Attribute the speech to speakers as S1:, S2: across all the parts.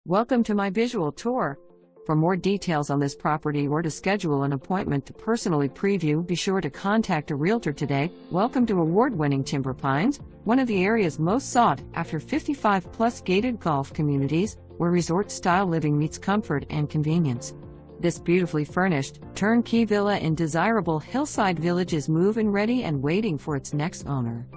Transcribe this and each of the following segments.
S1: Welcome to my visual tour. For more details on this property or to schedule an appointment to personally preview, be sure to contact a realtor today. Welcome to award-winning Timber Pines, one of the area's most sought after 55-plus gated golf communities, where resort-style living meets comfort and convenience. This beautifully furnished, turnkey villa in desirable Hillside Village is move-in ready and waiting for its next owner.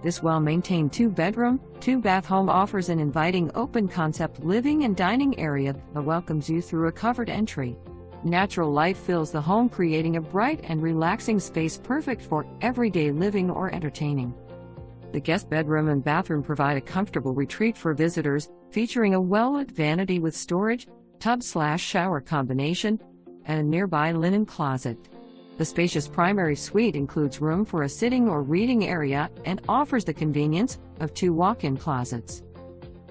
S1: This well-maintained two-bedroom, two-bath home offers an inviting open-concept living and dining area that welcomes you through a covered entry. Natural light fills the home, creating a bright and relaxing space perfect for everyday living or entertaining. The guest bedroom and bathroom provide a comfortable retreat for visitors, featuring a well-lit vanity with storage, tub/shower combination, and a nearby linen closet. The spacious primary suite includes room for a sitting or reading area and offers the convenience of two walk-in closets.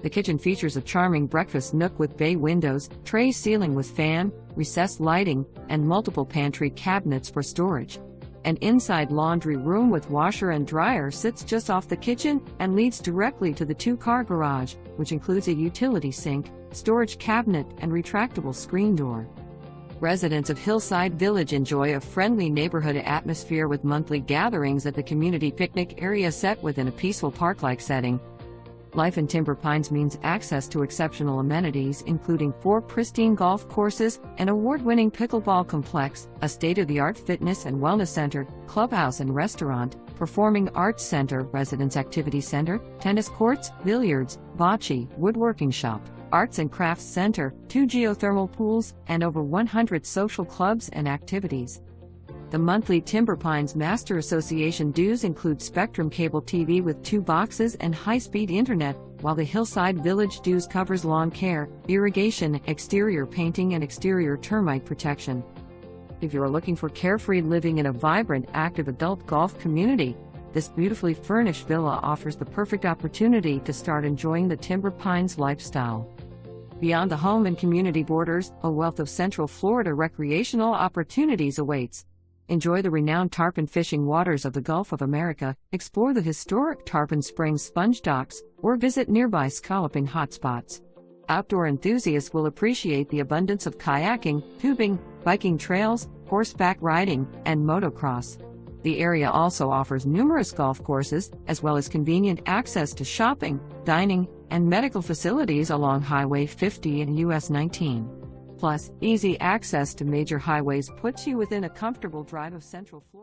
S1: The kitchen features a charming breakfast nook with bay windows, tray ceiling with fan, recessed lighting, and multiple pantry cabinets for storage. An inside laundry room with washer and dryer sits just off the kitchen and leads directly to the two-car garage, which includes a utility sink, storage cabinet, and retractable screen door. Residents of Hillside Village enjoy a friendly neighborhood atmosphere with monthly gatherings at the community picnic area set within a peaceful park-like setting. Life in Timber Pines means access to exceptional amenities, including 4 pristine golf courses, an award-winning pickleball complex, a state-of-the-art fitness and wellness center, clubhouse and restaurant, performing arts center, residence activity center, tennis courts, billiards, bocce, woodworking shop, arts and crafts center, 2 geothermal pools, and over 100 social clubs and activities. The monthly Timber Pines Master Association dues include Spectrum Cable TV with 2 boxes and high-speed internet, while the Hillside Village dues covers lawn care, irrigation, exterior painting, and exterior termite protection. If you are looking for carefree living in a vibrant, active adult golf community, this beautifully furnished villa offers the perfect opportunity to start enjoying the Timber Pines lifestyle. Beyond the home and community borders, a wealth of Central Florida recreational opportunities awaits. Enjoy the renowned tarpon fishing waters of the Gulf of America, explore the historic Tarpon Springs sponge docks, or visit nearby scalloping hotspots. Outdoor enthusiasts will appreciate the abundance of kayaking, tubing, biking trails, horseback riding, and motocross. The area also offers numerous golf courses, as well as convenient access to shopping, dining, and medical facilities along Highway 50 and US 19. Plus, easy access to major highways puts you within a comfortable drive of Central Florida.